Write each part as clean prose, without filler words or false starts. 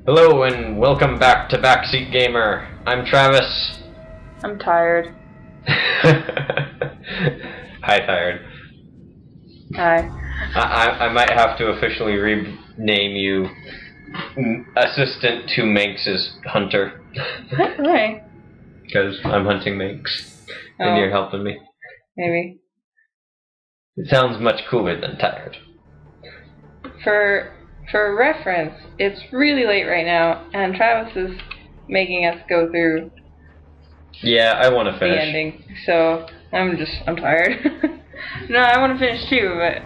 Hello and welcome back to Backseat Gamer. I'm Travis. I'm tired. Hi, tired. Hi. I might have to officially rename you Assistant to Manx's Hunter. Right. Because I'm hunting Manx, and you're helping me. Maybe. It sounds much cooler than tired. For reference, it's really late right now, and Travis is making us go through Yeah, I want to the finish. ending. So I'm tired. No, I want to finish too, but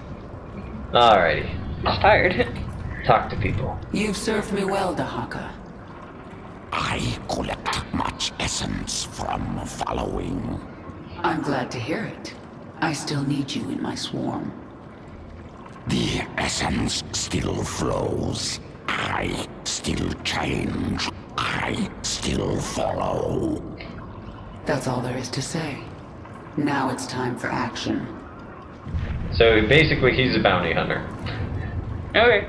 Alrighty. I'm just tired. Talk to people. You've served me well, Dahaka. I collect much essence from following. I'm glad to hear it. I still need you in my swarm. The essence still flows. I still change. I still follow. That's all there is to say. Now it's time for action. So basically, he's a bounty hunter. Okay.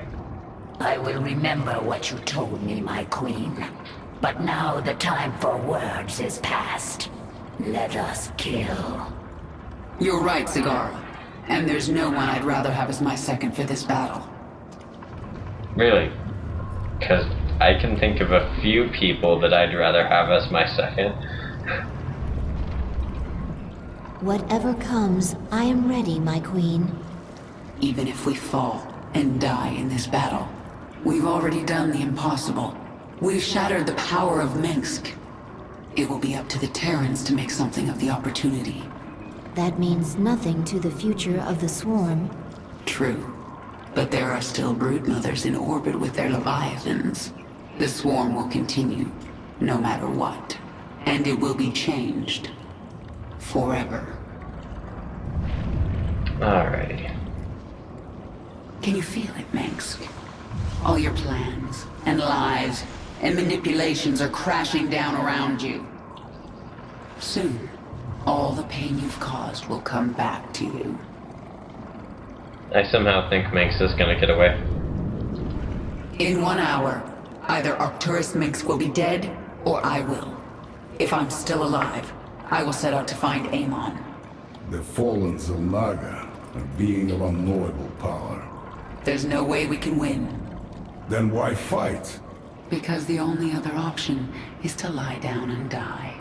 I will remember what you told me, my queen. But now the time for words is past. Let us kill. You're right, Zagara. And there's no one I'd rather have as my second for this battle. Really? Because I can think of a few people that I'd rather have as my second. Whatever comes, I am ready, my queen. Even if we fall and die in this battle, we've already done the impossible. We've shattered the power of Minsk. It will be up to the Terrans to make something of the opportunity. That means nothing to the future of the swarm. True. But there are still broodmothers in orbit with their leviathans. The swarm will continue, no matter what. And it will be changed. Forever. Alrighty. Can you feel it, Minsk? All your plans, and lies, and manipulations are crashing down around you. Soon, all the pain you've caused will come back to you. I somehow think Manx is gonna get away. In 1 hour, either Arcturus Minsk will be dead, or I will. If I'm still alive, I will set out to find Amon. The fallen Zalnaga, a being of unknowable power. There's no way we can win. Then why fight? Because the only other option is to lie down and die.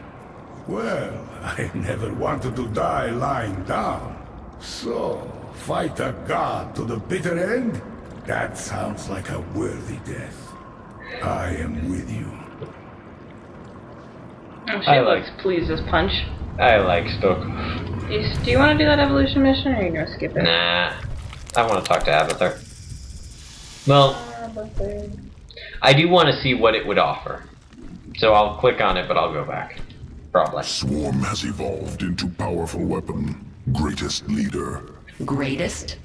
Well, I never wanted to die lying down. So, fight a god to the bitter end? That sounds like a worthy death. I am with you. Oh, she I looks like- pleased as punch. I like Stoke. Do you want to do that evolution mission, or are you gonna skip it? Nah. I want to talk to Abathur. Well, I do want to see what it would offer. So I'll click on it, but I'll go back. Probably. Swarm has evolved into powerful weapon. Greatest leader. Greatest?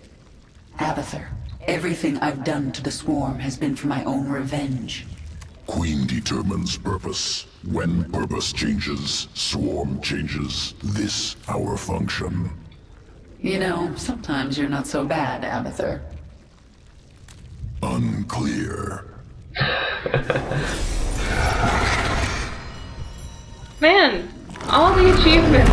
Abathur, everything I've done to the swarm has been for my own revenge. Queen determines purpose. When purpose changes, swarm changes. This our function. You know, sometimes you're not so bad, Abathur. Unclear. Man, all the achievements.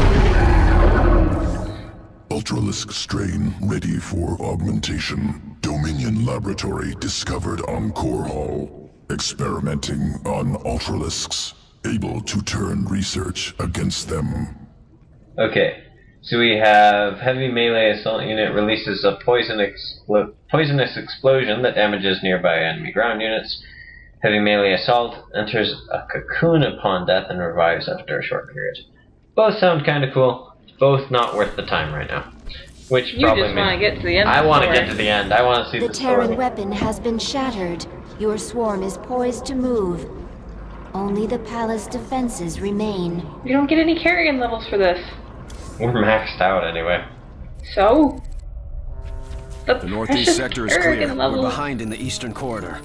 Ultralisk strain ready for augmentation. Dominion laboratory discovered on Core Hall. Experimenting on Ultralisks. Able to turn research against them. Okay. So we have heavy melee assault unit releases a poisonous explosion that damages nearby enemy ground units. Heavy melee assault enters a cocoon upon death and revives after a short period. Both sound kind of cool. Both not worth the time right now. Which You probably just want to means get to the end. I want to story. get to the end. I want to see The the Terran story. weapon has been shattered. Your swarm is poised to move. Only the palace defenses remain. You don't get any carrion levels for this. We're maxed out anyway. So? The northeast precious sector is clear. carrion We're levels. behind in the eastern corridor.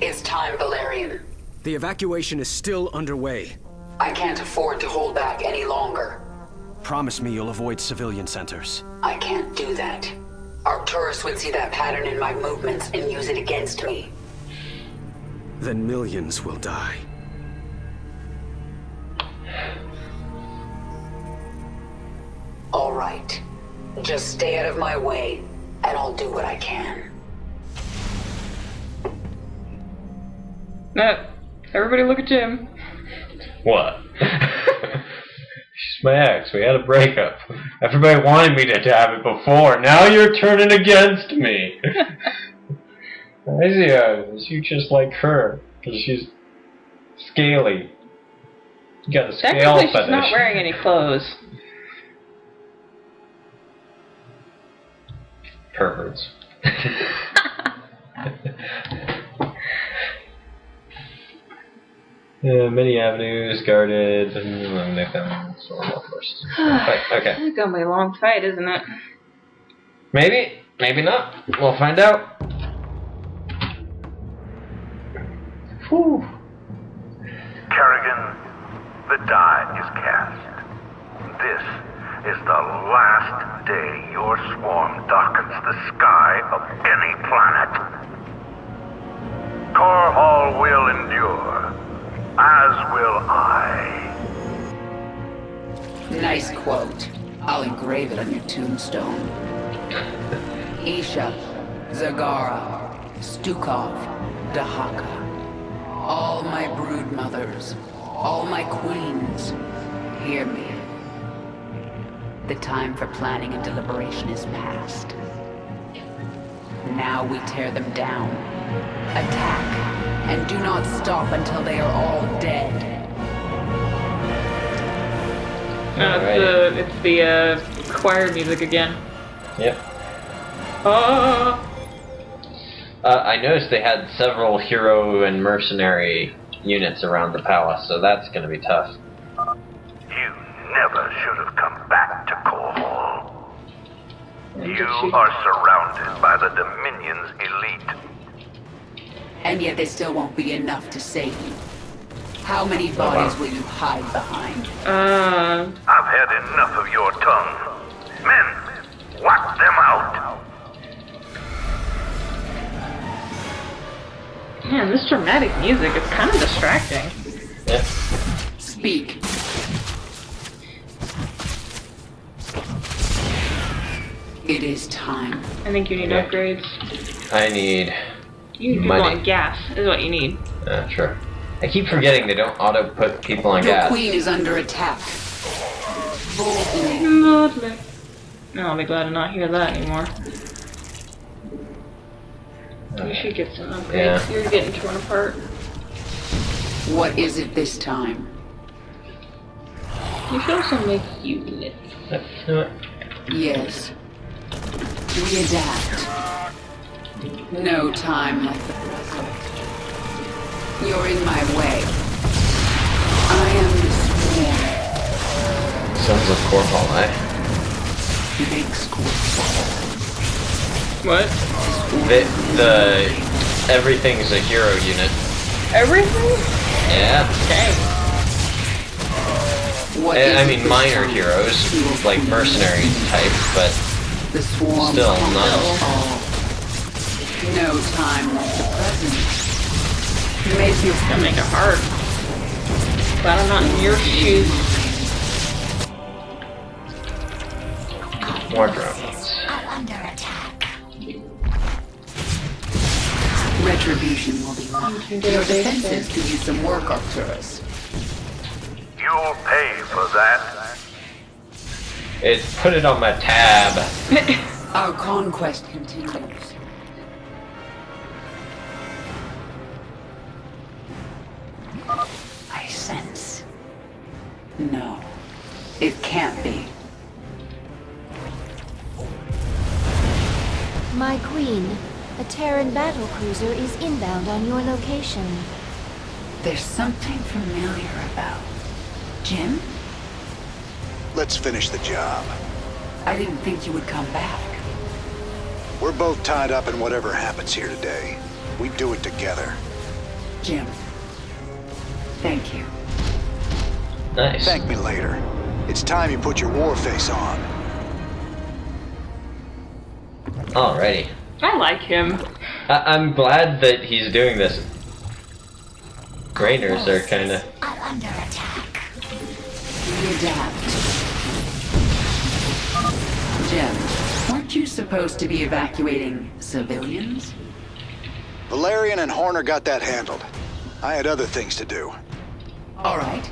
It's time, Valerian. The evacuation is still underway. I can't afford to hold back any longer. Promise me you'll avoid civilian centers. I can't do that. Arcturus would see that pattern in my movements and use it against me. Then millions will die. All right. Just stay out of my way, and I'll do what I can. No. Everybody look at Jim. What? She's my ex. We had a breakup. Everybody wanted me to have it before. Now you're turning against me. You just like her. Because she's scaly. You got a scale Technically, fetish. she's not wearing any clothes. Perverts. Many avenues guarded. Okay. It's gonna be a long fight, isn't it? Maybe. Maybe not. We'll find out. Whew. Kerrigan, the die is cast. This is the last day your swarm darkens the sky of any planet. Core Hall will endure, as will I. Nice quote. I'll engrave it on your tombstone. Isha, Zagara, Stukov, Dahaka. All my brood mothers, all my queens, hear me. The time for planning and deliberation is past. Now we tear them down. Attack, and do not stop until they are all dead. It's the choir music again. Yep. Oh. I noticed they had several hero and mercenary units around the palace, so that's going to be tough. You never should have come back to Core Hall. You are surrounded by the Dominion's elite. And yet there still won't be enough to save you. How many bodies will you hide behind? I've had enough of your tongue. Men, whack them out. Man, this dramatic music is kind of distracting. Yep. Speak. It is time. I think you need Okay. upgrades. I need You money. want gas, is what you need. Sure. I keep forgetting they don't auto-put people on Your gas. queen is under attack. Boldly. Lovely. No, I'll be glad to not hear that anymore. You should get some upgrades. Yeah. You're getting torn apart. What is it this time? You should also make units. Yes. We adapt. No time like the present. You're in my way. I am the swarm. Sons of Core Hall, eh? Big squid. What? Everything's a hero unit. Everything? Yeah. Okay. What I is mean, it minor this heroes, time? like mercenary type, but The swarm still conquers not. all. No time like the present. You may feel Gonna make it hard. Glad I'm not in your shoes. More drones. I'm under attack. retribution will be mine. Your defenses could use some work, Arcturus. You'll pay for that. Put it on my tab. Our conquest continues. I sense. No, it can't be. My queen, a Terran battlecruiser is inbound on your location. There's something familiar about Jim? Let's finish the job. I didn't think you would come back. We're both tied up in whatever happens here today. We do it together. Jim, thank you. Nice. Thank me later. It's time you put your war face on. Alrighty. I like him. I'm glad that he's doing this. Raiders are kinda... are under attack. We adapt. Jim, weren't you supposed to be evacuating civilians? Valerian and Horner got that handled. I had other things to do. All right.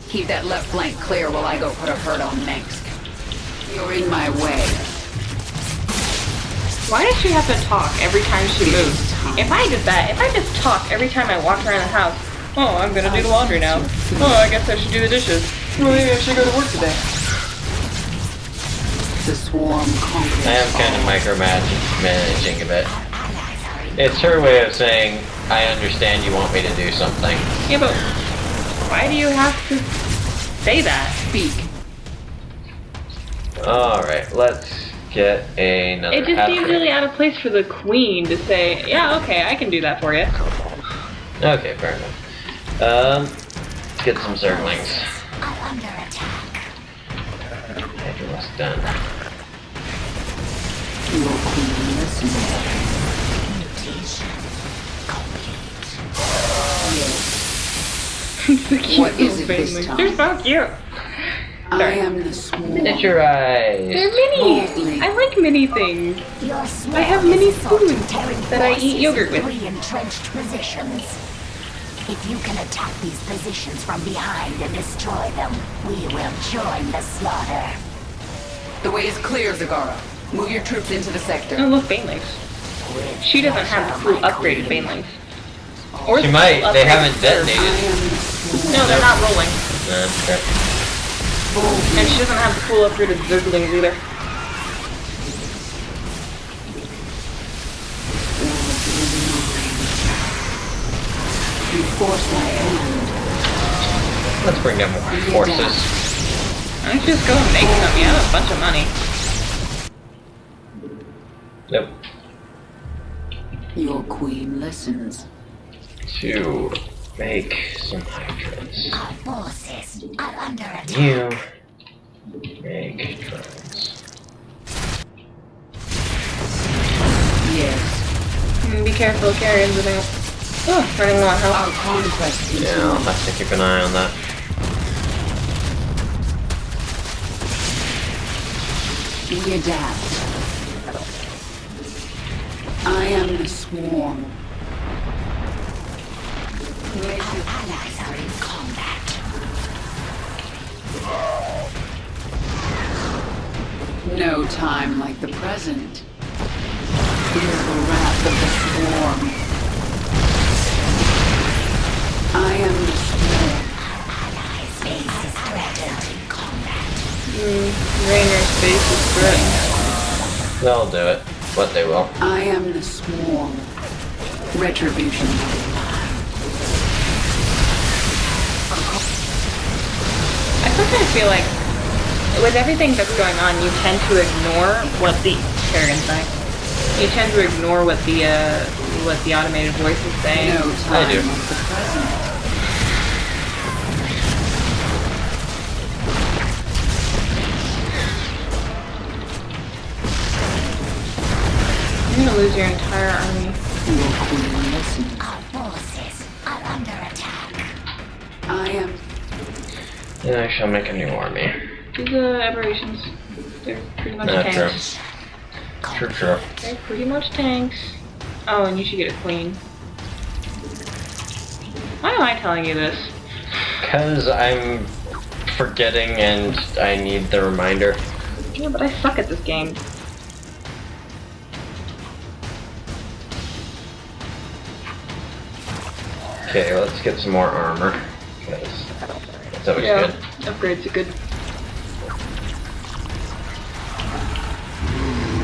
Keep that left flank clear while I go put a hurt on Minsk. You're in my way. Why does she have to talk every time she moves? If I did that, if I just talk every time I walk around the house, oh, I'm gonna do the laundry now. Oh, I guess I should do the dishes. Well, maybe I should go to work today. The swarm conquers. I am kind of micromanaging a bit. It's her way of saying, I understand you want me to do something. Yeah, but why do you have to say that? Speak. Alright, let's get another It just seems half-rate. really out of place for the queen to say, yeah, okay, I can do that for you. Okay, fair enough. Let's get some zerglings. Are under attack. Okay, almost done. Your queen listens. Mutation complete. The cute What is little it this babies. time? They're so cute. I am the swarm. Miniaturize. They're mini. I like mini things. Your I have mini spoons that I eat yogurt with. Three entrenched positions. If you can attack these positions from behind and destroy them, we will join the slaughter. The way is clear, Zagara. Move your troops into the sector. Oh, look, banelings. She doesn't have the full upgraded banelings. Or She the might, full they upgraded haven't serve. detonated. I am the swarm. No, they're not rolling. Okay. And she doesn't have the full upgraded zerglings either. You force my hand. Let's bring down more forces. Why don't you just go and make some? You have a bunch of money. Nope. Your queen listens. To make some hydras. Our forces are under attack. You make drones. Yes. Be careful, carrions about. Oh, running low on health. Our conquest Yeah, I'll have to keep an eye on that. We adapt. I am the swarm. Our allies are in combat. No time like the present. Feel the wrath of the swarm. I am the swarm. Allies' base is threatened in combat. Rainer's base is threatened. They'll do it. What they will. I am the swarm. Retribution. I sometimes feel like, with everything that's going on, you tend to ignore what the carrions say. You tend to ignore what the automated voice is saying. No I time do. like the present. You're gonna lose your entire army. Your queen listens. Our forces are under attack. I am. Yeah, I shall make a new army. These aberrations, they're pretty much No, tanks. true. True. They're pretty much tanks. Oh, and you should get a queen. Why am I telling you this? Because I'm forgetting and I need the reminder. Yeah, but I suck at this game. Okay, let's get some more armor. Because that's always good. Upgrades are good.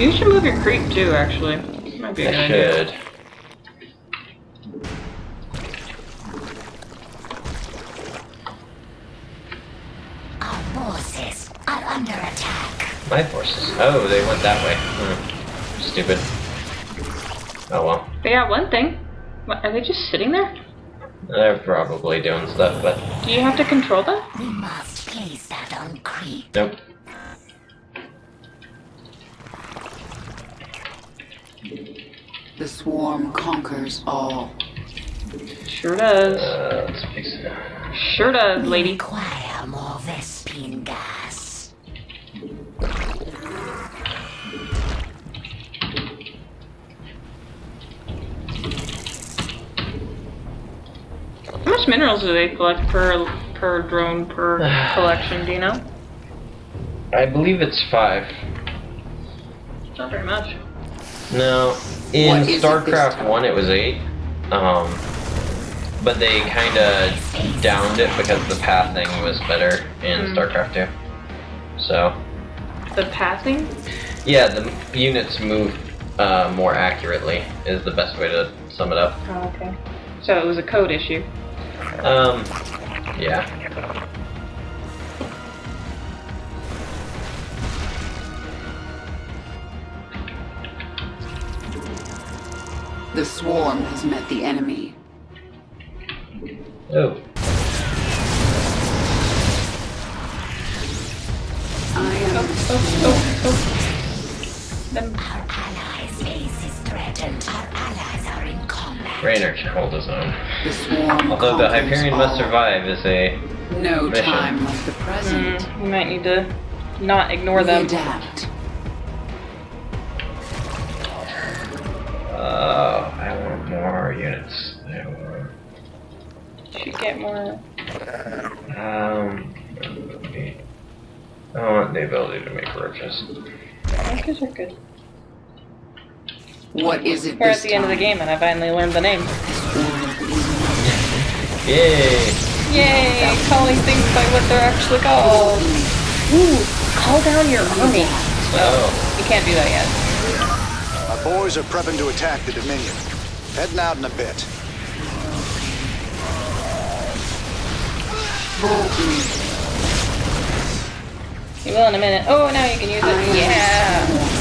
You should move your creep too, actually. Might be a good I idea. should. Our forces are under attack. My forces. Oh, they went that way. Stupid. Oh well. They got one thing. What, are they just sitting there? They're probably doing stuff, but Do you have to control them? We must place that on creep. nope. The swarm conquers all. Sure does. Let's fix it. Sure does, lady. Require more Vespine gas. How much minerals do they collect per drone per collection? Do you know? I believe it's 5. Not very much. No, in What is it this StarCraft time? 1 it was 8. But they kind of downed it because the pathing was better in StarCraft 2. So, The passing? yeah, the units move more accurately is the best way to sum it up. Oh, okay. So it was a code issue. Yeah. The swarm has met the enemy. Oh. I am Then Our allies' base is threatened. Our allies are in combat. Raynor can hold his own. the swarm. Although the conquers Hyperion must all. survive is a No mission. time like the present. you might need to not ignore We them. adapt. I want more units. Should get more. I want the ability to make roaches. Roaches are good. What is it We're this at the end of the time? game and I finally learned the name. Yay! Yay! Calling things by what they're actually called. Ooh! Call down your army. Oh. You can't do that yet. Our boys are prepping to attack the Dominion. Heading out in a bit. You will in a minute. Oh, now you can use it. Yeah!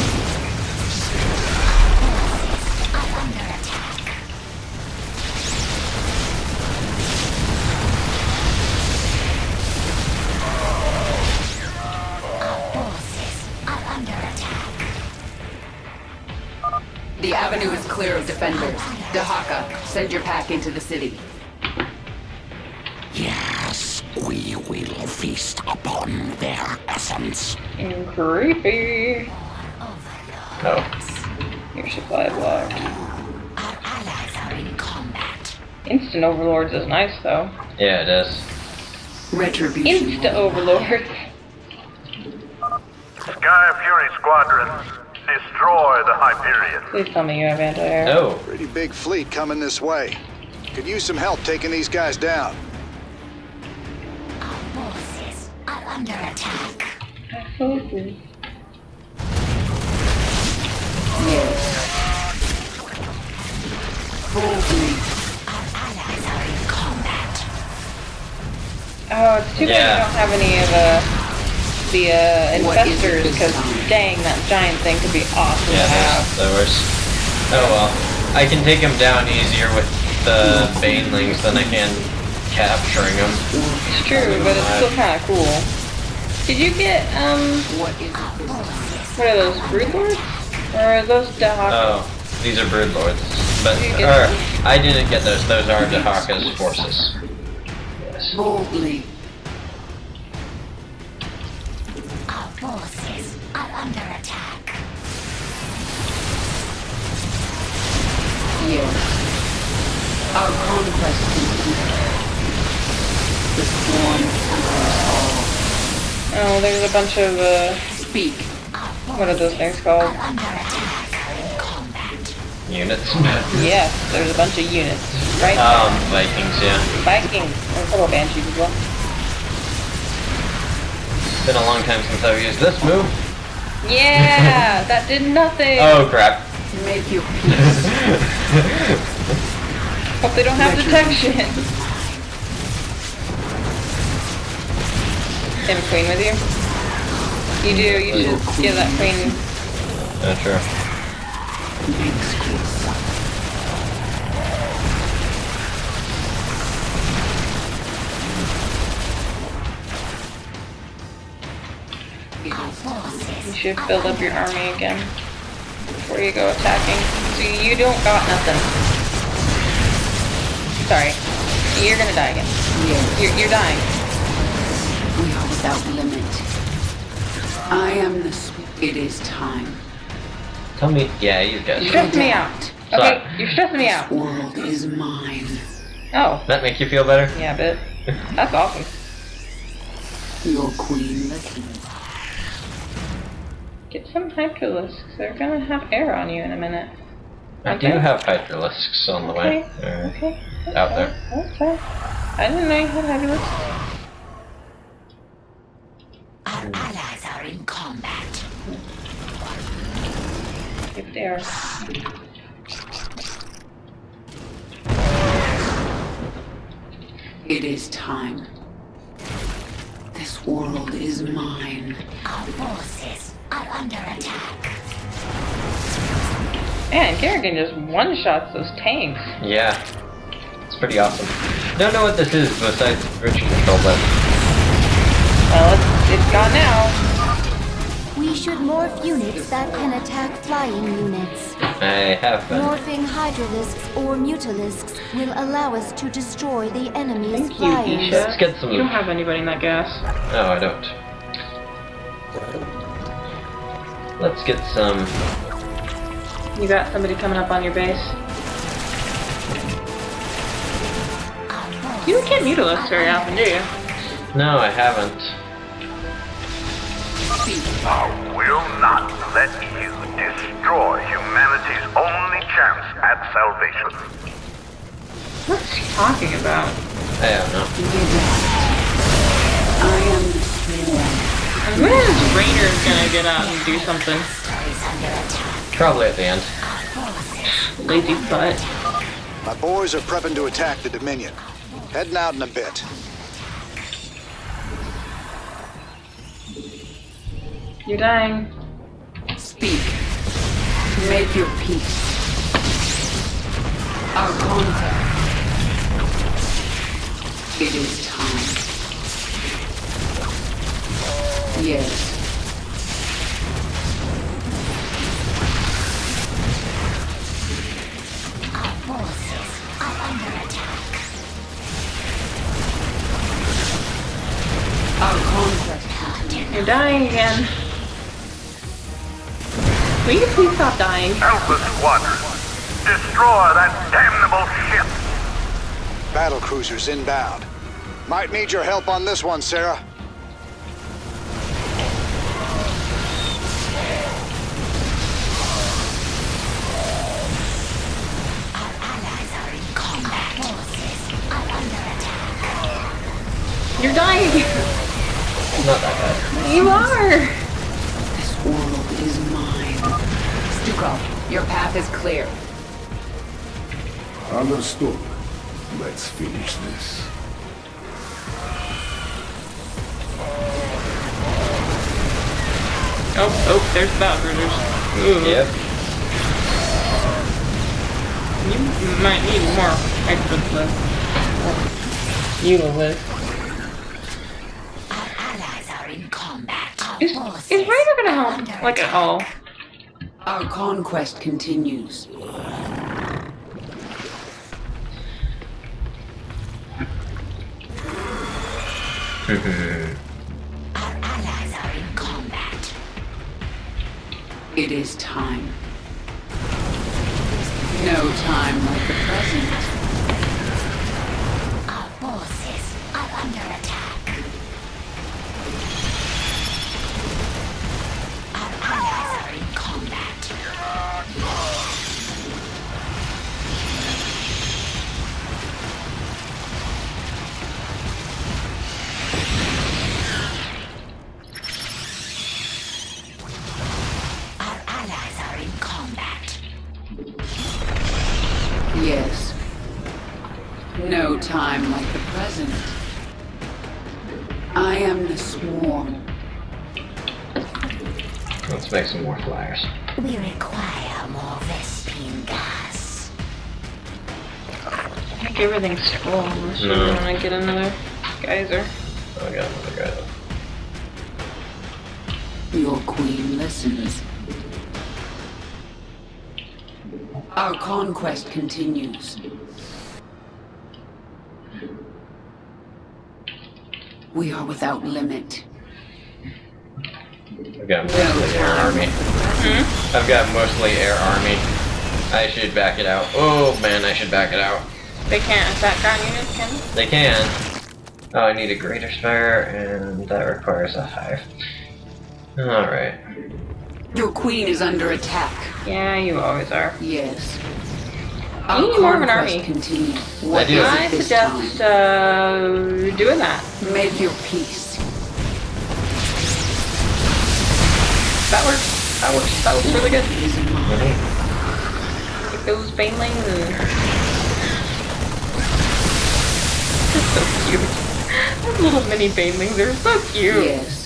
The avenue is clear of defenders. Dahaka, send your pack into the city. Yes, we will feast upon their essence. Creepy. Oh. Your supply block. Our allies are in combat. Instant overlords is nice though. Yeah, it is. Retribution. Insta overlords. Sky Fury Squadron, destroy the Hyperion. Please tell me you have anti-air. Oh. Pretty big fleet coming this way. Could use some help taking these guys down. Our forces are under attack. Absolutely. Our allies are in combat. Oh, it's too bad Yeah. you don't have any of the What is it infestors, this because time? dang, that giant thing could be awesome Yeah, to have. the worst. Oh well. I can take him down easier with the banelings than I can capturing him. It's true, but it's still kind of cool. Did you get, What is it this time? what are those, broodlords? Or are those Dahaka? Oh, these are broodlords. But, You get or, them. I didn't get those. Those are Dahaka's forces. Yes. Boldly. Our forces are under attack. Yes. Our conquest continues. The swarm conquers all. Oh, there's a bunch of, Speak. what are those things called? Under attack in combat. Units. Yes, there's a bunch of units, right? Vikings, yeah. Vikings, and a couple banshees as well. It's been a long time since I've used this move. Yeah, that did nothing. Oh crap. Make your peace. Hope they don't have detection. They have a queen with you? You do, you should give that queen. Yeah, sure. You should build up your army again. before you go attacking. So you don't got nothing. Sorry. You're gonna die again. Yes. You're dying. We are without limit. I am the sweet. It is time. Tell me. Yeah, you guys. You're stressing me out. Okay, you're stressing me out. This world is mine. Oh. That make you feel better? Yeah, a bit. That's awesome. Your queen listens. Get some hydralisks. They're gonna have air on you in a minute. I do have hydralisks on the way. Okay. Out there. That's fine. I didn't know you had hydralisks. Our allies are in combat. If they are. It is time. This world is mine. Our forces are under attack. Man, Kerrigan just one-shots those tanks. Yeah. It's pretty awesome. Don't know what this is besides virtue control, but... Well, it's gone now. We should morph units that can attack flying units. I have been. Morphing hydralisks or mutalisks will allow us to destroy the enemy's Thank you, flyers. Isha. Let's get some... You don't have anybody in that gas. No, I don't. Let's get some... You got somebody coming up on your base. You can't mutalisk very often, do you? No, I haven't. I will not let you destroy humanity's only chance at salvation. What's she talking about? I don't know. I am the sworn. When is Rainer's gonna get out and do something? Probably at the end. Lazy butt. My boys are prepping to attack the Dominion. Heading out in a bit. You're dying. Speak. Make your peace. Our contact. It is time. Yes. Our forces are under attack. Our contact. You're dying again. Will you please stop dying? Alpha Squadron, destroy that damnable ship! Battle cruisers inbound. Might need your help on this one, Sarah. Our allies are in combat. Forces are under attack. You're dying. Not that bad. You are. This world is mine. Stuko, your path is clear. Understood. Let's finish this. Oh, there's battle cruisers. Ooh. Yep. You might need more extra lift. You will live. Our allies are in combat. Our Is forces Rainer gonna help? under Like at all? Our conquest continues. Our allies are in combat. It is time. No time like the present. Our forces are under attack. Our allies are in combat. Our allies are in combat. Yes. No time like the present. I am the swarm. Let's make some more flyers. We require more Vespine gas. I think everything's full unless you No. want to get another geyser. Oh, I got another guy though. Your queen listens. Our conquest continues. We are without limit. I've got mostly air army. I've got mostly air army. I should back it out. Oh man, I should back it out. They can't attack ground units, can they? They can. Oh, I need a greater spire, and that requires a hive. Alright. Your queen is under attack. Yeah, you always are. Yes. You need more of an army. Continues. I do. I suggest doing that. Make your peace. That works. That works. That was really good. Take those banelings and... They're so cute. Those little mini banelings are so cute. Yes.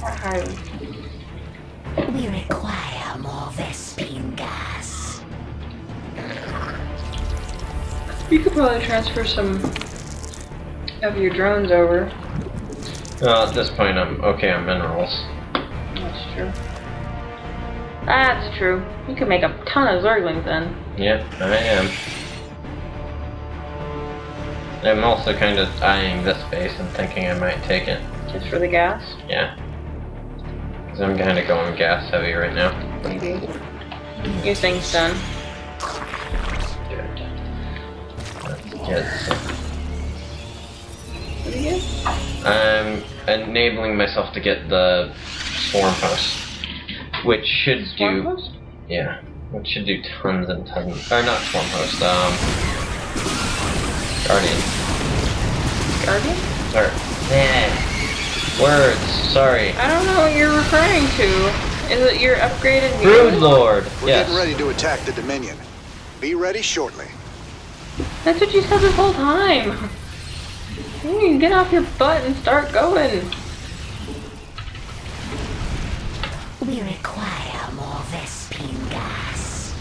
Okay. We require more Vespine gas. You could probably transfer some of your drones over. Well, at this point, I'm okay on minerals. That's true. That's true. You could make a ton of Zerglings then. Yep, I am. I'm also kind of eyeing this base and thinking I might take it. Just for the gas? Yeah. Because I'm kind of going gas heavy right now. Maybe. Your thing's done. Good. Let's get some. What do you get? I'm enabling myself to get the swarm post, which should Swarm do. post? Yeah, which should do tons and tons. Or not swarm post. Guardian. Guardian? Or words. Sorry. I don't know what you're referring to. Is it your upgraded Brood unit? Lord. We're Yes. getting ready to attack the Dominion. Be ready shortly. That's what you said this whole time. You need to get off your butt and start going. We require more Vespine gas.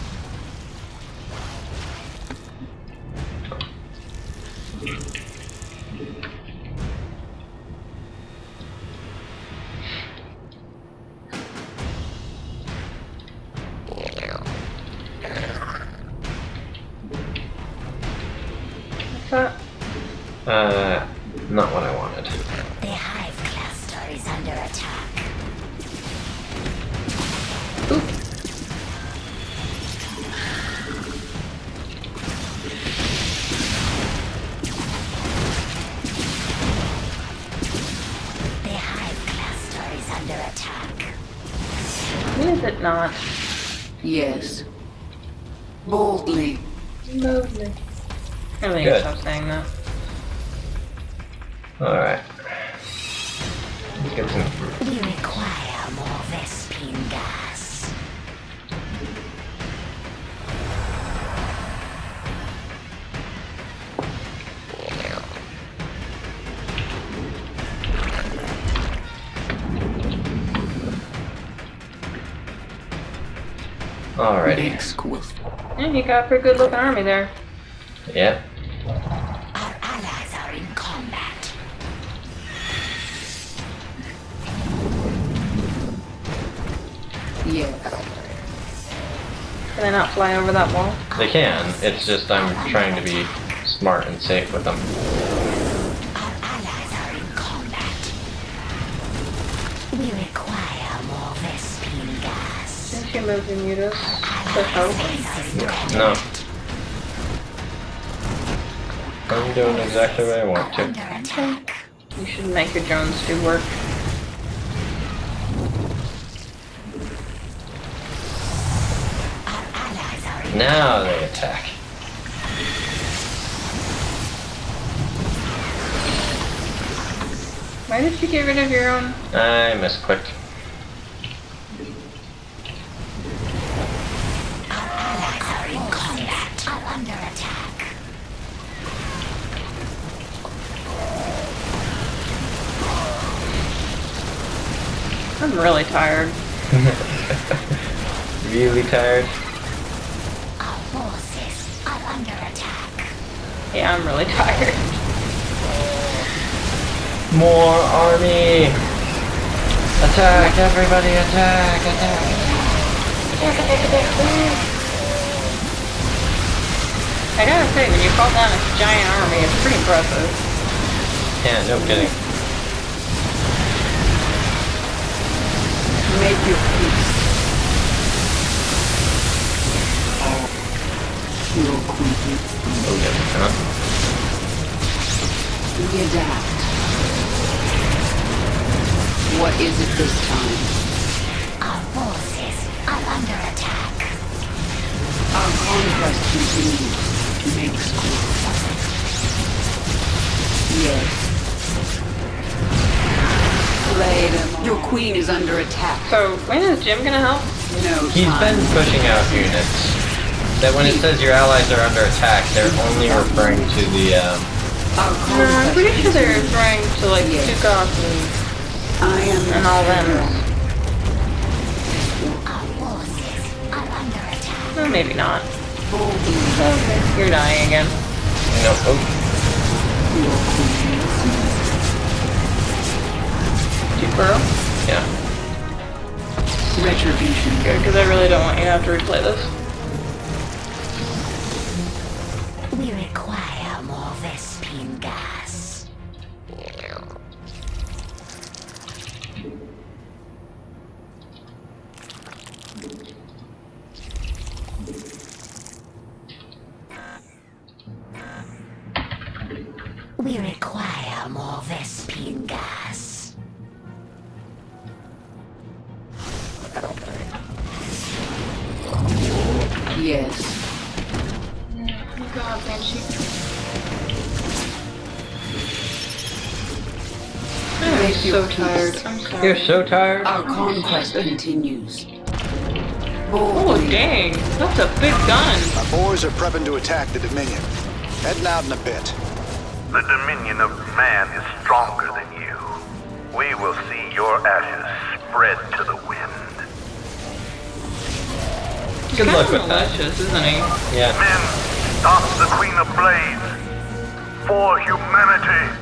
What's that? Not what I wanted. The hive cluster is under attack. The hive cluster is under attack. Is it not? Yes. Boldly. Lovely. I really need Good. to stop saying that. Alright. Let's get some. We require more Vespine gas. Alrighty. Exquisite. Yeah, you got a pretty good looking army there. Yep. Our allies are in combat. Yes. Can they not fly over that wall? They can. It's just I'm trying to be smart and safe with them. Our allies are in combat. We require more Vespine gas. Didn't you move your mutas to help? No. I'm doing exactly what I want to. Under attack. You should make your drones do work. Our allies are in Now they attack. Why did you get rid of your own? I misclicked. Our allies are in combat. Are under attack. I'm really tired. Really tired. Our forces are under attack. Yeah, I'm really tired. More army. Attack, everybody, attack, attack. I gotta say, when you call down a giant army, it's pretty impressive. Yeah, no kidding. Make your peace. Your queen. Oh, yeah, huh? We adapt. What is it this time? Our forces are under attack. Our conquest continues. Make school. Yes. Slay them. Your queen is under attack. So, when is Jim gonna help? No He's time. been pushing out units. That when it says your allies are under attack, they're only referring to the, Our No, I'm conquest pretty sure they're continues. referring to, like, Yes. Tukos I am and all them. Our forces are under attack. Well, maybe not. boldly. Okay, you're dying again. no, oh, Your queen. Did you burrow? yeah. Retribution. Good, because I really don't want you to have to replay this. We require more Vespine gas. We require more Vespine gas. Yes. Oh god, Banshee. I'm so tired. I'm sorry. You're so tired? Our conquest continues. Oh, Boldly. dang. That's a big gun. Our boys are prepping to attack the Dominion. Heading out in a bit. The Dominion of man is stronger than you. We will see your ashes spread to the wind. Good He's luck kinda with that. malicious, isn't he? Yeah. Men, stop the Queen of Blades. For humanity.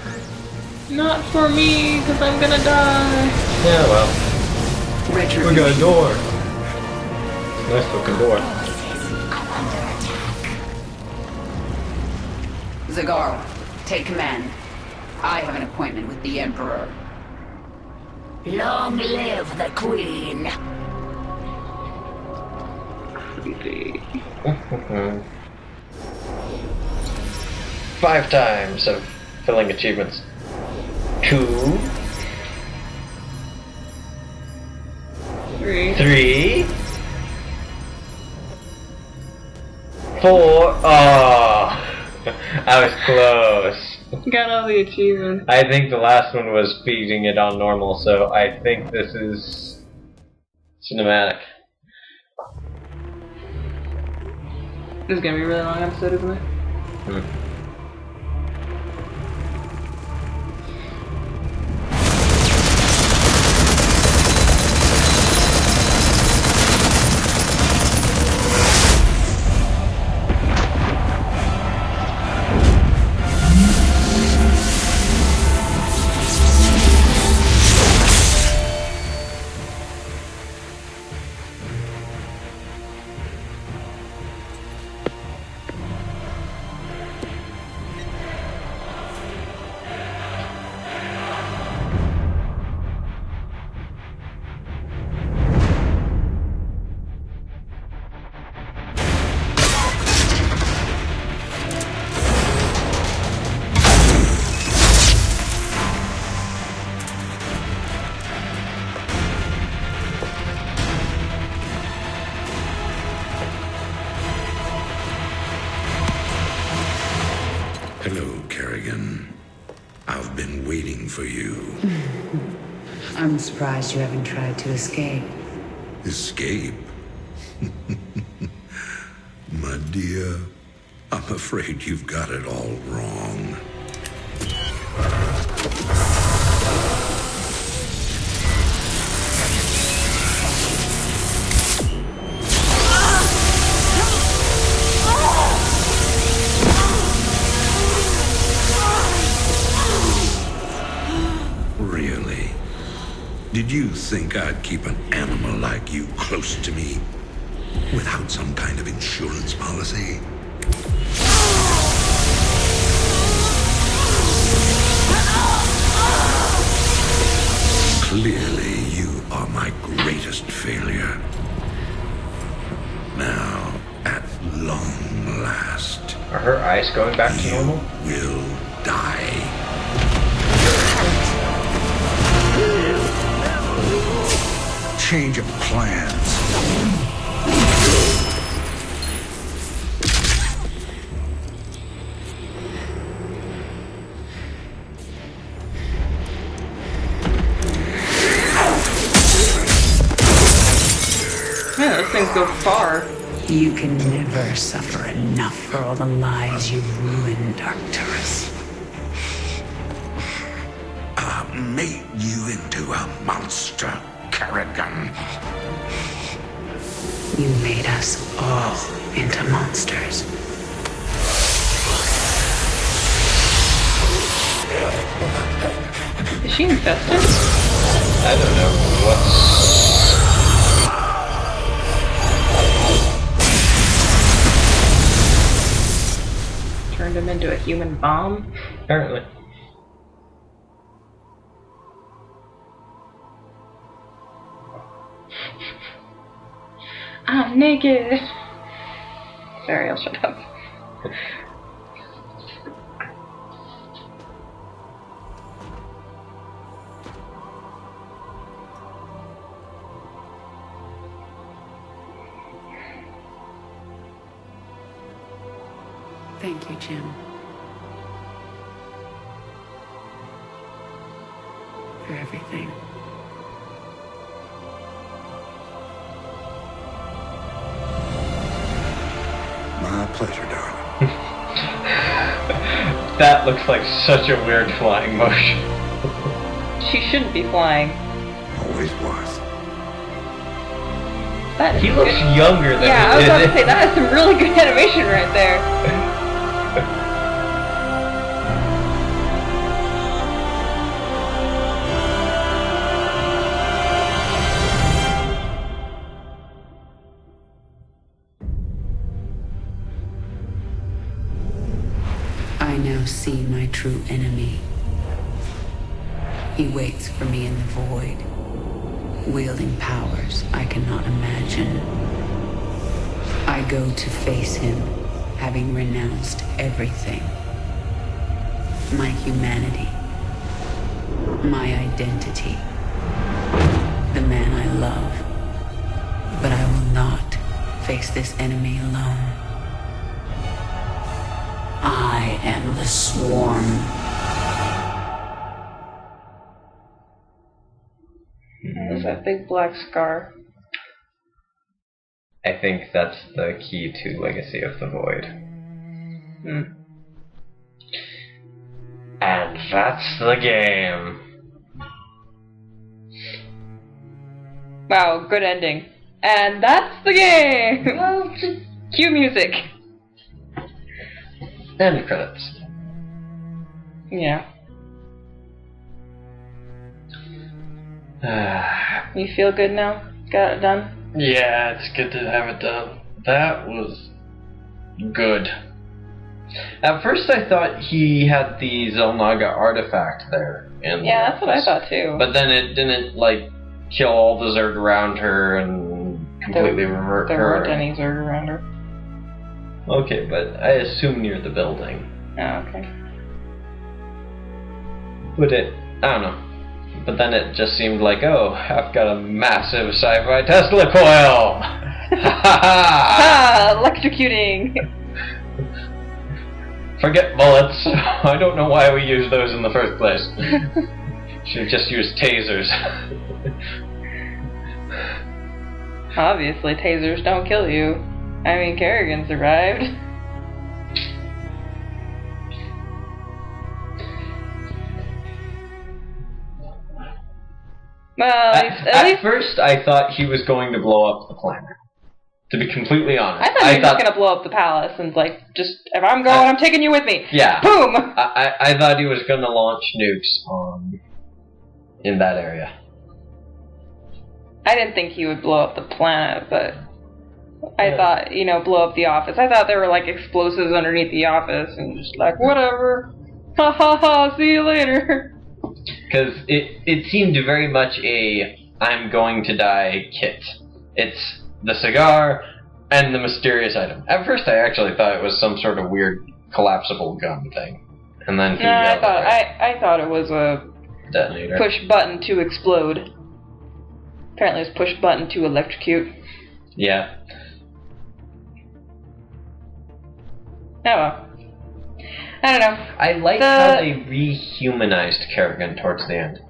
Not for me, because I'm gonna die. Yeah, well. Retribution. We got a door. Nice looking door. Zagara, take command. I have an appointment with the Emperor. Long live the Queen! Creepy. 5 times of filling achievements. 2, 3. 3, 4. Oh, I was close. Got all the achievements. I think the last one was feeding it on normal, so I think this is cinematic. This is gonna be a really long episode, isn't it? Hello, Kerrigan. I've been waiting for you. I'm surprised you haven't tried to escape. Escape? My dear, I'm afraid you've got it all wrong. Really? Did you think I'd keep an animal like you close to me without some kind of insurance policy? Clearly, you are my greatest failure. Now, at long last... Are her eyes going back to normal? Will die. Change of plans. Man, those things go far. You can never suffer enough for all the lives you've ruined, Arcturus. I made you into a monster, Kerrigan. You made us all into monsters. Is she infested? I don't know. What's... Turned him into a human bomb? Apparently. I'm naked! Sorry, I'll shut up. Thank you, Jim. For everything. My pleasure, darling. That looks like such a weird flying motion. She shouldn't be flying. Always was. That He looks younger than yeah, he I was about did. to say, that is some really good animation right there. I now see my true enemy. He waits for me in the void, wielding powers I cannot imagine. I go to face him, having renounced everything. My humanity, my identity, the man I love. But I will not face this enemy alone. I am the Swarm. There's that big black scar. I think that's the key to Legacy of the Void. And that's the game. Wow, good ending. And that's the game! Cue music. End credits. Yeah. You feel good now? Got it done? Yeah, it's good to have it done. That was good. At first I thought he had the Zelnaga artifact there. Yeah, that's what I thought too. But then it didn't, like, kill all the Zerg around her and completely revert her. There weren't any Zerg around her. Okay, but I assume near the building. Oh, okay. But I don't know. But then it just seemed like, oh, I've got a massive sci-fi Tesla coil! Ha ha ha! Electrocuting! Forget bullets. I don't know why we used those in the first place. Should have just used tasers. Obviously, tasers don't kill you. I mean, Kerrigan survived. Well, at first, I thought he was going to blow up the planet. To be completely honest, I thought he was going to blow up the palace and, like, just, if I'm going, I'm taking you with me. Yeah. Boom! I thought he was going to launch nukes in that area. I didn't think he would blow up the planet, but I thought, blow up the office. I thought there were, like, explosives underneath the office, and just like, whatever. Ha ha ha, see you later. Because it seemed very much a I'm going to die kit. It's the cigar and the mysterious item. At first I actually thought it was some sort of weird collapsible gun thing. And then I thought it was a detonator. Push button to explode. Apparently it's push button to electrocute. Yeah. Oh well. I don't know. I like how they rehumanized Kerrigan towards the end.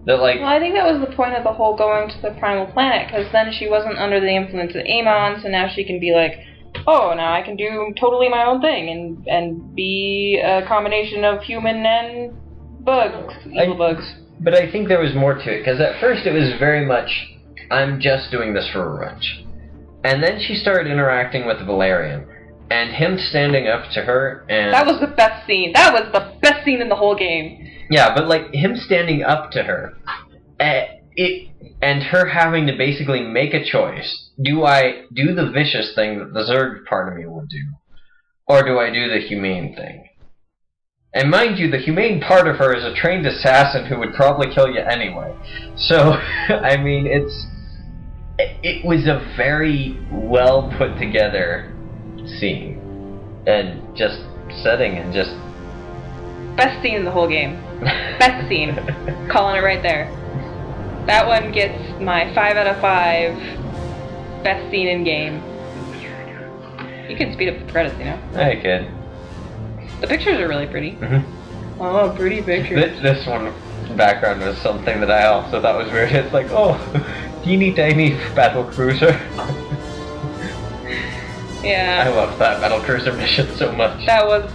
That Well, I think that was the point of the whole going to the primal planet, because then she wasn't under the influence of Amon, so now she can be like, oh, now I can do totally my own thing and be a combination of human and bugs, evil bugs. But I think there was more to it, because at first it was very much, I'm just doing this for revenge. And then she started interacting with Valerian, and him standing up to her, and... That was the best scene. That was the best scene in the whole game. Yeah, but like, him standing up to her, and her having to basically make a choice. Do I do the vicious thing that the Zerg part of me would do? Or do I do the humane thing? And mind you, the humane part of her is a trained assassin who would probably kill you anyway. So, I mean, it was a very well put together scene. And just setting and just... Best scene in the whole game. Best scene. Calling it right there. That one gets my 5 out of 5 best scene in game. You can speed up the credits, I could. The pictures are really pretty. Mm-hmm. Oh, pretty pictures. This one background was something that I also thought was weird. It's like, oh, teeny tiny battle cruiser. Yeah. I love that battle cruiser mission so much. That was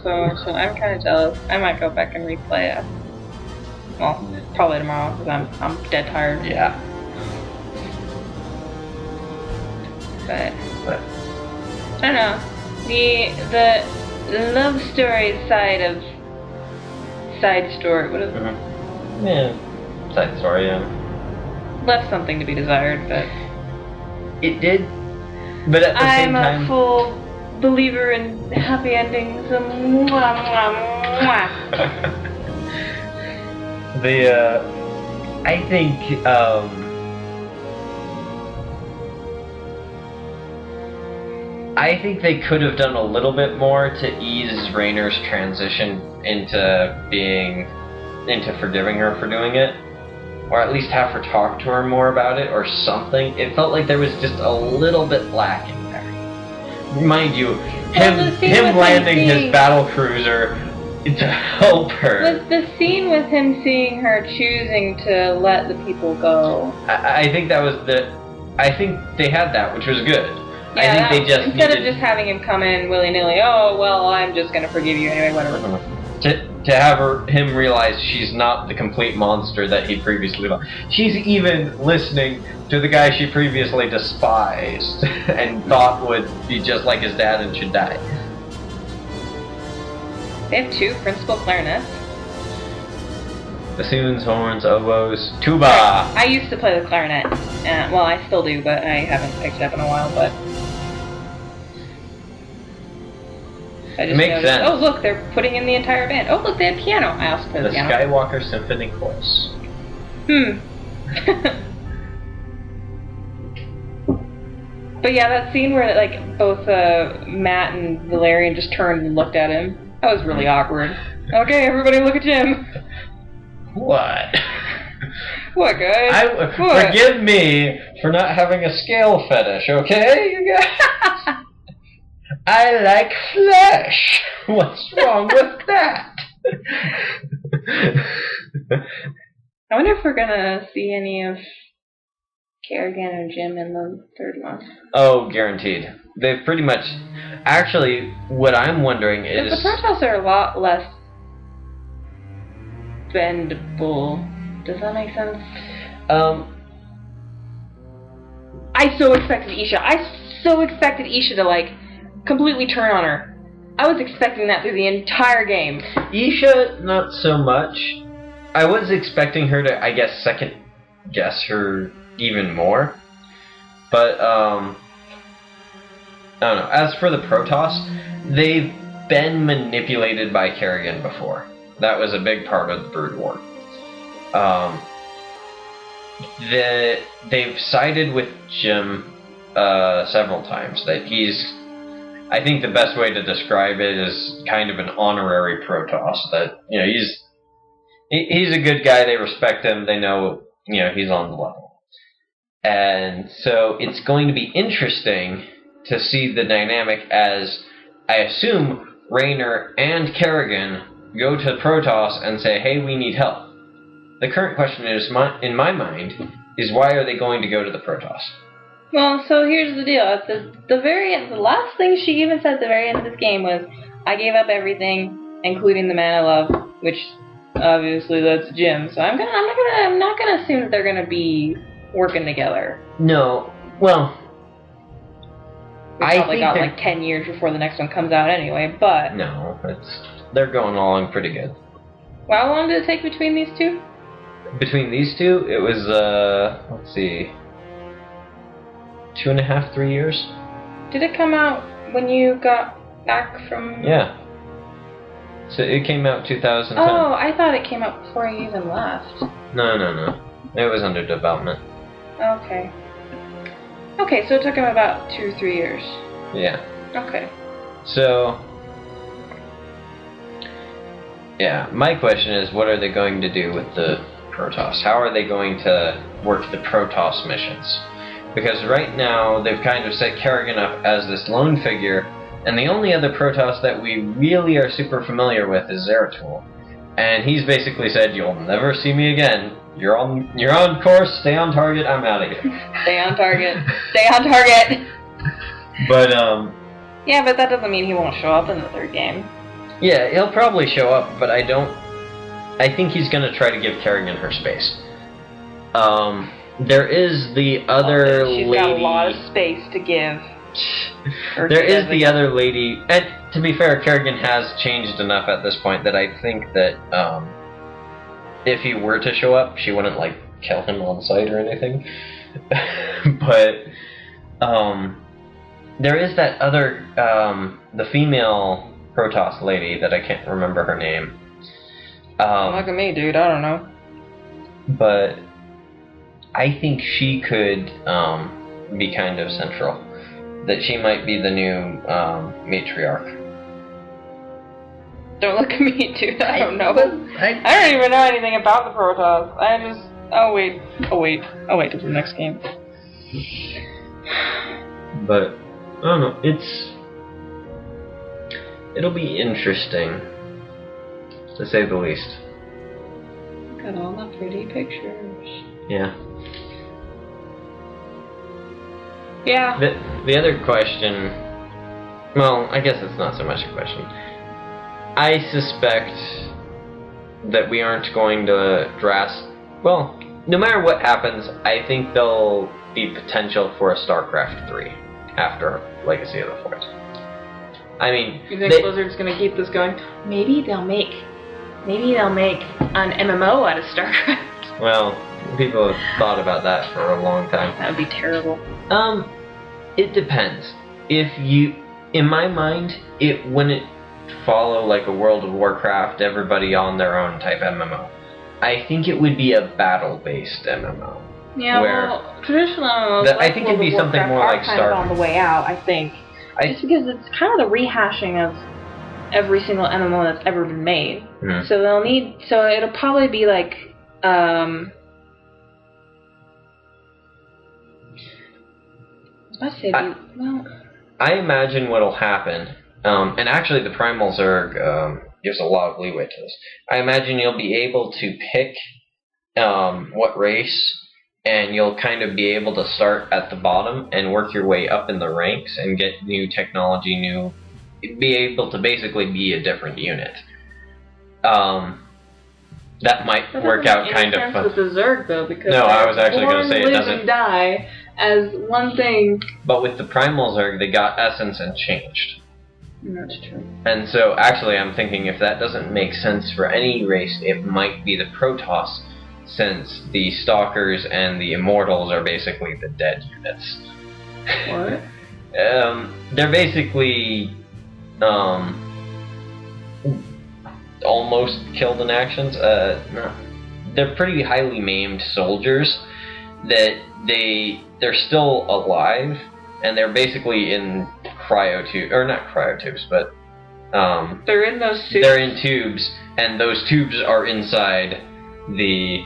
so much fun. I'm kind of jealous. I might go back and replay it. Well, probably tomorrow because I'm dead tired. Yeah. But I don't know. The love story side story. What is it? Mm-hmm. Yeah. Side story. Yeah. Left something to be desired, but it did. But at the same time, I'm a full believer in happy endings. Mwah, mwah, mwah. I think they could have done a little bit more to ease Raynor's transition into forgiving her for doing it. Or at least have her talk to her more about it, or something. It felt like there was just a little bit lacking there. Mind you, him landing his battle cruiser to help her. Was the scene with him seeing her choosing to let the people go? I think that was I think they had that, which was good. Yeah, I think they just instead of just having him come in willy-nilly, oh, well, I'm just gonna forgive you anyway, whatever. To have him realize she's not the complete monster that he previously thought. She's even listening to the guy she previously despised and thought would be just like his dad and should die. They have 2 principal clarinets. Bassoons, horns, oboes, tuba! I used to play the clarinet. Well, I still do, but I haven't picked it up in a while, but... I just Makes noticed, sense. oh look, they're putting in the entire band. Oh look, they have piano. I also play the piano. Skywalker Symphony Chorus. But yeah, that scene where like both Matt and Valerian just turned and looked at him, that was really awkward. Okay, everybody look at Jim. What? What, guys? What? Forgive me for not having a scale fetish, okay, you guys? I like flesh. What's wrong with that? I wonder if we're gonna see any of Kerrigan or Jim in the 3rd one. Oh, guaranteed. They've pretty much... Actually, what I'm wondering is... The Protoss are a lot less bendable. Does that make sense? I so expected Isha to, like, completely turn on her. I was expecting that through the entire game. Isha, not so much. I was expecting her to, I guess, second guess her even more. But, I don't know. As for the Protoss, they've been manipulated by Kerrigan before. That was a big part of the Brood War. They've sided with Jim several times. That he's... I think the best way to describe it is kind of an honorary Protoss. That, you know, he's a good guy, they respect him, they know, you know, he's on the level. And so it's going to be interesting to see the dynamic as, I assume, Raynor and Kerrigan go to Protoss and say, hey, we need help. The current question is, in my mind, is why are they going to go to the Protoss? Well, so here's the deal. At the very end, the last thing she even said at the very end of this game was, I gave up everything, including the man I love, which obviously that's Jim. So I'm not gonna assume that they're gonna be working together. No, well, We probably got like 10 years before the next one comes out anyway. But no, they're going along pretty good. Well, how long did it take between these two? Between these two, it was let's see, 2.5, 3 years. Did it come out when you got back from... Yeah. So it came out 2010. Oh, I thought it came out before you even left. No. It was under development. Okay. Okay, so it took him about 2 or 3 years. Yeah. Okay. So... yeah, my question is, what are they going to do with the Protoss? How are they going to work the Protoss missions? Because right now, they've kind of set Kerrigan up as this lone figure, and the only other Protoss that we really are super familiar with is Zeratul. And he's basically said, you'll never see me again. You're on course, stay on target, I'm out of here. Stay on target. Stay on target! But, yeah, but that doesn't mean he won't show up in the third game. yeah, he'll probably show up, but I think he's gonna try to give Kerrigan her space. There is the other lady... She's got a lot of space to give. There is the other lady, and to be fair, Kerrigan has changed enough at this point that I think that, if he were to show up, she wouldn't, like, kill him on sight or anything. But, there is that other, the female Protoss lady that I can't remember her name. Look at me, dude, I don't know. But I think she could be kind of central. That she might be the new matriarch. Don't look at me, dude, I don't know. I don't even know anything about the Protoss. I'll wait till the next game. But, I don't know, it'll be interesting, to say the least. Got all the pretty pictures. Yeah. Yeah. The other question, well, I guess it's not so much a question. I suspect that we aren't going to well, no matter what happens, I think there'll be potential for a StarCraft 3 after Legacy of the Void. I mean, you think Blizzard's gonna keep this going? Maybe they'll make an MMO out of StarCraft. Well, people have thought about that for a long time. That would be terrible. It depends. In my mind, it wouldn't follow like a World of Warcraft, everybody on their own type MMO. I think it would be a battle-based MMO. Yeah, well, traditional MMOs, I think it'd be something more like kind of on the way out, I think. Just because it's kind of the rehashing of every single MMO that's ever been made. Mm-hmm. So it'll probably be like, I was about to say, I imagine what'll happen, and actually the Primal Zerg gives a lot of leeway to this. I imagine you'll be able to pick what race, and you'll kind of be able to start at the bottom and work your way up in the ranks and get new technology, be able to basically be a different unit. That might work out kind of fun. With the Zerg though, because no, I was actually going to say it doesn't die as one thing. But with the Primal Zerg, they got essence and changed. That's true. And so, actually, I'm thinking if that doesn't make sense for any race, it might be the Protoss, since the Stalkers and the Immortals are basically the dead units. What? They're basically almost killed in actions. No. They're pretty highly maimed soldiers that they're still alive, and they're basically in cryotubes, or not cryotubes, but they're in those suits. They're in tubes, and those tubes are inside the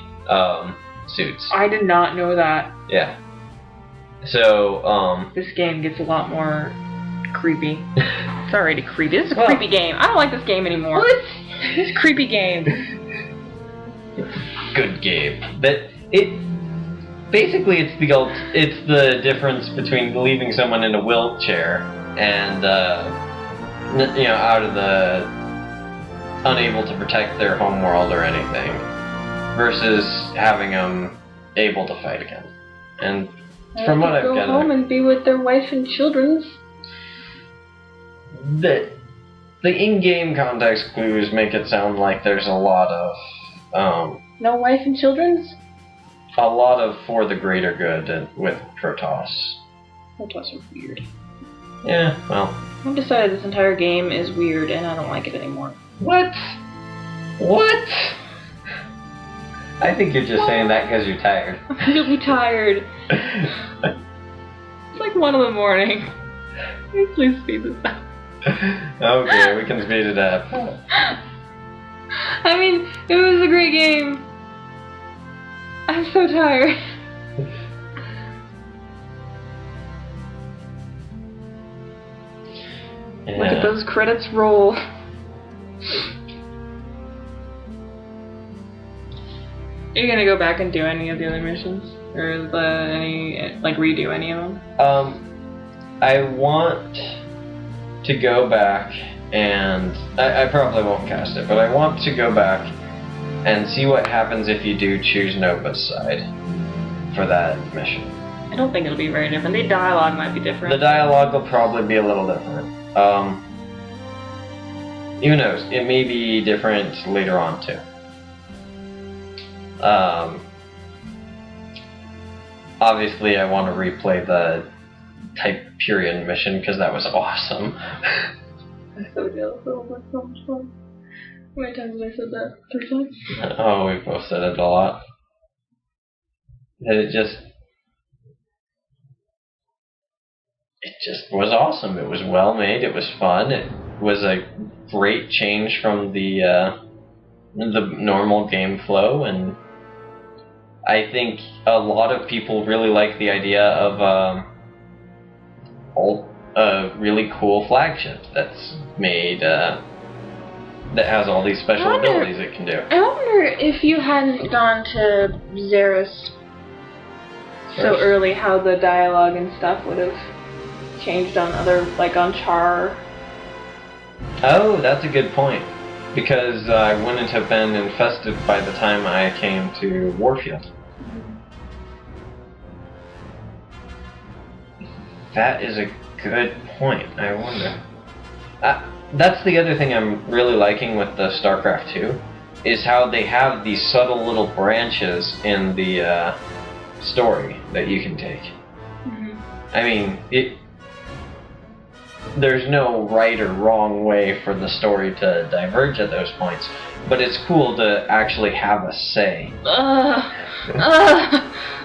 suits. I did not know that. Yeah. So this game gets a lot more creepy. It's already creepy. This is a creepy game. I don't like this game anymore. What? This is a creepy game. Good game. But basically it's the difference between leaving someone in a wheelchair and out of the unable to protect their home world or anything, versus having them able to fight again. And from what I've gathered, go home and be with their wife and children. The in-game context clues make it sound like there's a lot of no wife and children's? A lot of for the greater good with Protoss. Protoss are weird. Yeah, well. I've decided this entire game is weird and I don't like it anymore. What? What? I think you're just saying that because you're tired. I'm really tired. It's like 1 in the morning. Can you please speed this up? Okay, we can speed it up. I mean, it was a great game. I'm so tired. Yeah. Look at those credits roll. Are you gonna go back and do any of the other missions? Or redo any of them? I want to go back and I probably won't cast it, but I want to go back and see what happens if you do choose Nova's side for that mission. I don't think it'll be very different. The dialogue might be different. The dialogue will probably be a little different. Who knows? It may be different later on too. Obviously I want to replay the Hyperion mission because that was awesome. I'm so jealous. That was so much fun. How many times have I said that? 3 times? Oh, we both said it a lot. It just was awesome. It was well made. It was fun. It was a great change from the normal game flow, and I think a lot of people really like the idea of a really cool flagship that's made that has all these special abilities it can do. I wonder if you hadn't gone to Xeris so early, how the dialogue and stuff would have changed on other, like on Char. Oh, that's a good point. Because I wouldn't have been infested by the time I came to Warfield. That is a good point. I wonder. That's the other thing I'm really liking with the StarCraft 2, is how they have these subtle little branches in the story that you can take. Mm-hmm. I mean, there's no right or wrong way for the story to diverge at those points, but it's cool to actually have a say. Oh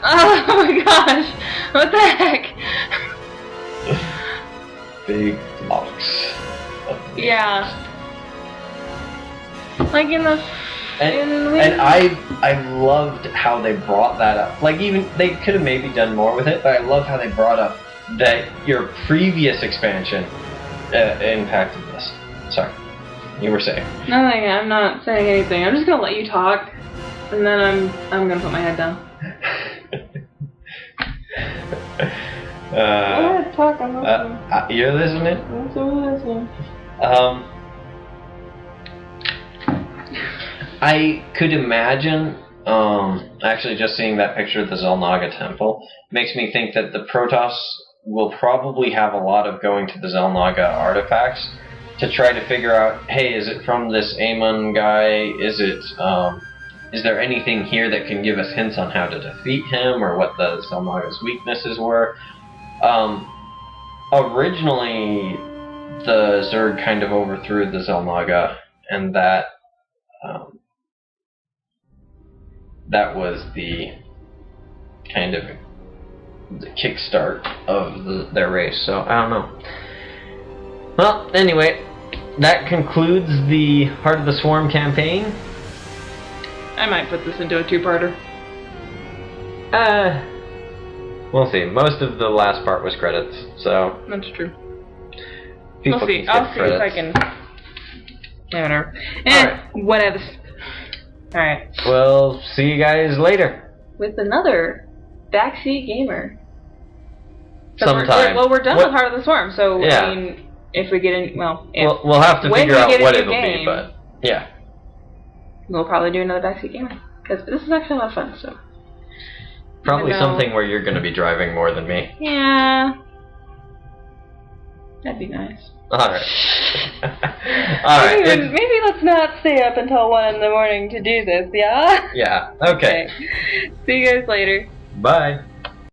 my gosh! What the heck? Big blocks. Yeah. Like in the... And I loved how they brought that up. Like, even, they could have maybe done more with it, but I love how they brought up that your previous expansion impacted this. Sorry. You were saying. Nothing, I'm not saying anything. I'm just gonna let you talk, and then I'm gonna put my head down. Go ahead, talk, I'm listening. You're listening? I'm so listening. I could imagine, actually just seeing that picture of the Zelnaga temple makes me think that the Protoss will probably have a lot of going to the Zelnaga artifacts to try to figure out, hey, is it from this Amon guy? Is is there anything here that can give us hints on how to defeat him or what the Zelmaga's weaknesses were? Originally, the Zerg kind of overthrew the Zelmaga, and that was the kind of the kickstart of their race. So I don't know. Well, anyway, that concludes the Heart of the Swarm campaign. I might put this into a two-parter. We'll see. Most of the last part was credits, so That's true. people I'll see. can skip I'll see if I credits. can. Yeah, whatever. Alright. Whatever. Alright. We'll see you guys later. With another Backseat Gamer. So Sometime. we're done with Heart of the Swarm, so Yeah. I mean, if we get in, We'll have to when figure we out get a what new it'll game, be, but yeah. we'll probably do another Backseat Gamer. Because this is actually a lot of fun, so. Probably Even though- something where you're going to be driving more than me. Yeah. That'd be nice. Alright. Alright. Maybe let's not stay up until 1 in the morning to do this, yeah? Yeah, okay. See you guys later. Bye.